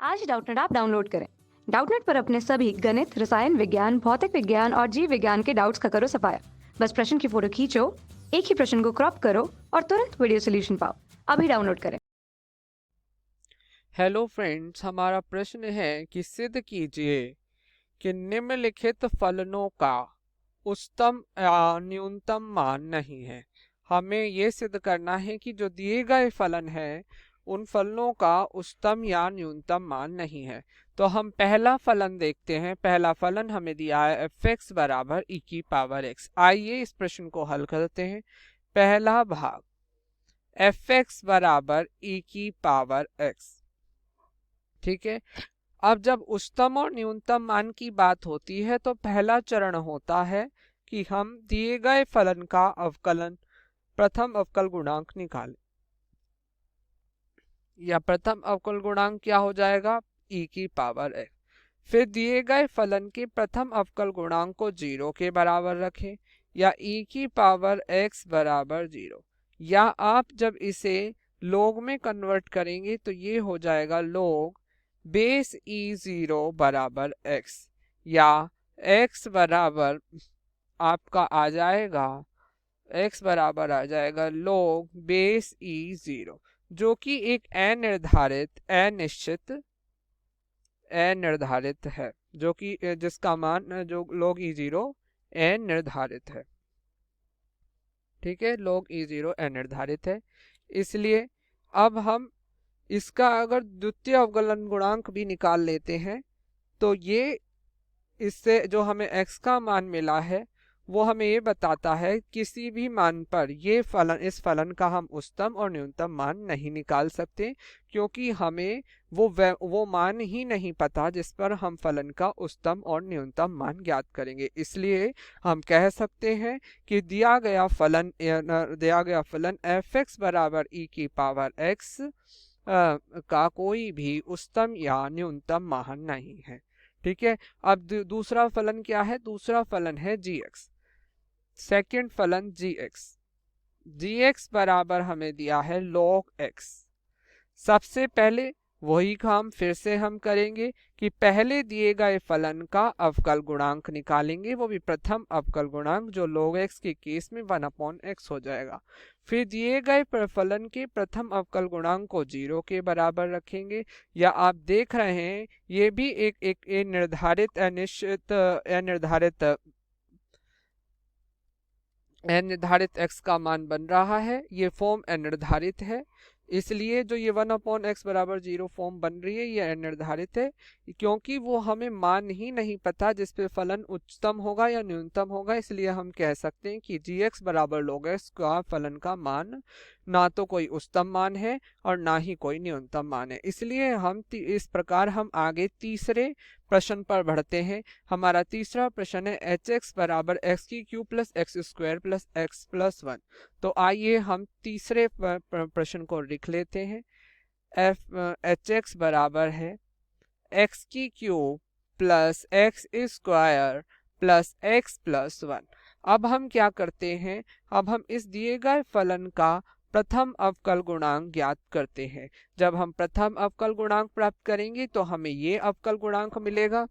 आज Doubtnut app download करें। Doubtnut पर अपने सभी गणित, रसायन विज्ञान, भौतिक विज्ञान और जीव विज्ञान के डाउट्स का करो सफाया। बस प्रश्न की फोटो खींचो, एक ही प्रश्न को क्रॉप करो और तुरंत वीडियो सोल्यूशन पाओ। अभी डाउनलोड करें। हेलो फ्रेंड्स, हमारा प्रश्न है कि सिद्ध कीजिए कि निम्नलिखित फलनों का उच्चतम या न्यूनतम मान नहीं है। हमें ये सिद्ध करना है कि जो दिए गए फलन है उन फलनों का उच्चतम या न्यूनतम मान नहीं है। तो हम पहला फलन देखते हैं। पहला फलन हमें दिया है f(x) बराबर e की पावर x। आइए इस प्रश्न को हल करते हैं। पहला भाग f(x) बराबर e की पावर x। ठीक है। अब जब उच्चतम और न्यूनतम मान की बात होती है तो पहला चरण होता है कि हम दिए गए फलन का अवकलन प्रथम अवकल गुणांक निकालें। या प्रथम अवकल गुणांक क्या हो जाएगा? e की पावर x। फिर दिए गए फलन के प्रथम अवकल गुणांक को 0 के बराबर रखें या e की पावर x बराबर 0। या आप जब इसे log में कन्वर्ट करेंगे तो ये हो जाएगा log बेस e0 बराबर x। या x बराबर आपका आ जाएगा log बेस e0, जो कि एक अनिर्धारित है, जो कि जिसका मान जो log e0 अनिर्धारित है। ठीक है, log e0 अनिर्धारित है। इसलिए अब हम इसका अगर द्वितीय अवकलन गुणांक भी निकाल लेते हैं तो ये इससे जो हमें x का मान मिला है वो हमें ये बताता है किसी भी मान पर इस फलन का हम उच्चतम और न्यूनतम मान नहीं निकाल सकते, क्योंकि हमें वो मान ही नहीं पता जिस पर हम फलन का उच्चतम और न्यूनतम मान ज्ञात करेंगे। इसलिए हम कह सकते हैं कि दिया गया फलन f(x) बराबर e की पावर x का कोई भी उच्चतम या न्यूनतम मान नहीं है। ठीक है। अब दूसरा फलन क्या है? दूसरा फलन है gx। सेकंड फलन gx बराबर हमें दिया है log x। सबसे पहले वही काम फिर से हम करेंगे कि पहले दिए गए फलन का अवकल गुणांक निकालेंगे, वो भी प्रथम अवकल गुणांक, जो log x के केस में 1/x हो जाएगा। फिर दिए गए फलन के प्रथम अवकल गुणांक को 0 के बराबर रखेंगे। या आप देख रहे हैं ये भी एक अनिर्धारित x का मान बन रहा है। ये फॉर्म अनिर्धारित है, इसलिए जो ये 1/x बराबर 0 फॉर्म बन रही है ये अनिर्धारित है, क्योंकि वो हमें मान ही नहीं पता जिस पे फलन उच्चतम होगा या न्यूनतम होगा। इसलिए हम कह सकते हैं कि gx बराबर log x का फलन का मान ना तो कोई उच्चतम मान है और ना ही कोई न्यूनतम मान है। इसलिए हम इस प्रकार हम आगे तीसरे प्रश्न पर बढ़ते हैं। हमारा तीसरा प्रश्न है hx बराबर x³ plus x² plus x plus 1। तो आइए हम तीसरे प्रश्न को लिख लेते हैं। hx बराबर है x³ plus x² plus x plus 1। अब हम क्या करते हैं? अब हम इस दिए गए फलन का प्रथम अवकल गुणांक ज्ञात करते हैं। जब हम प्रथम अवकल गुणांक प्राप्त करेंगे तो हमें ये अवकल गुणांक मिलेगा।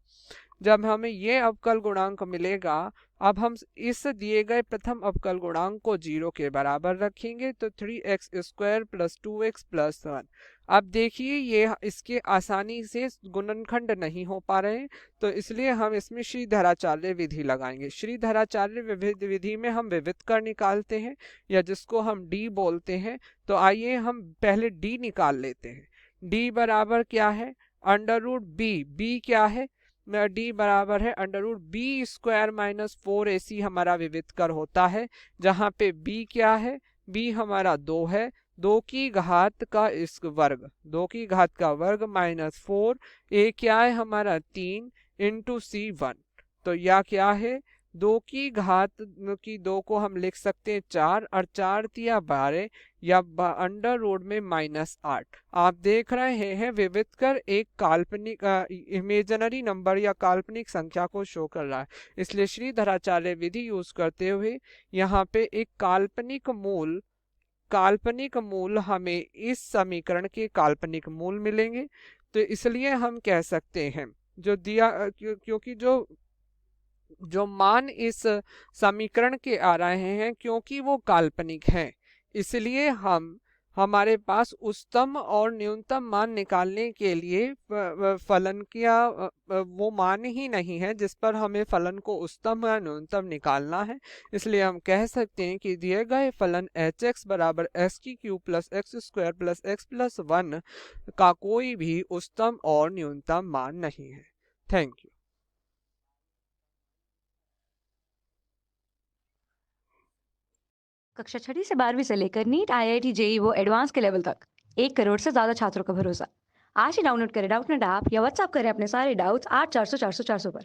जब हमें ये अवकल गुणांक मिलेगा, अब हम इस दिए गए प्रथम अवकल गुणांक को 0 के बराबर रखेंगे तो 3x² प्लस 2x प्लस 1। अब देखिए ये इसके आसानी से गुणनखंड नहीं हो पा रहे हैं, तो इसलिए हम इसमें श्रीधराचार्य विधि लगाएंगे। श्रीधराचार्य विधि में हम विविधकर निकालते हैं, या जिसको हम d बोलते हैं। तो आइए हम पहले d निकाल लेते हैं। d बराबर क्या है? √b क्या है? d बराबर है √b² माइनस 4ac हमारा विविधकर होता है, जहाँ पे b क्या है? b हमारा 2 है, 2 की घात का वर्ग माइनस 4, a क्या है हमारा 3 इंटू c1। तो यह क्या है? 2 की घात की 2 को हम लिख सकते हैं 4 और 4 तिया 12 या √ में -8। आप देख रहे हैं विविधकर एक काल्पनिक इमेजिनरी नंबर या काल्पनिक संख्या को शो कर रहा है। इसलिए श्रीधराचार्य विधि यूज करते हुए यहाँ पे एक काल्पनिक मूल हमें इस समीकरण के काल्पनिक मूल मिलेंगे। तो इसलिए हम कह सकते हैं जो दिया क्योंकि जो जो मान इस समीकरण के आ रहे हैं क्योंकि वो काल्पनिक हैं, इसलिए हमारे पास उच्चतम और न्यूनतम मान निकालने के लिए फलन का वो मान ही नहीं है जिस पर हमें फलन को उच्चतम या न्यूनतम निकालना है। इसलिए हम कह सकते हैं कि दिए गए फलन एच एक्स बराबर एक्स की cube plus x square plus x plus 1 का कोई भी उच्चतम और न्यूनतम मान नहीं है। Thank you. कक्षा 6वीं से 12वीं से लेकर नीट, आईआईटी, जेई वो एडवांस के लेवल तक 1 करोड़ से ज्यादा छात्रों का भरोसा। आज ही डाउनलोड करें डाउटनेट ऐप या व्हाट्सएप करें अपने सारे डाउट्स 8400 400 400 पर।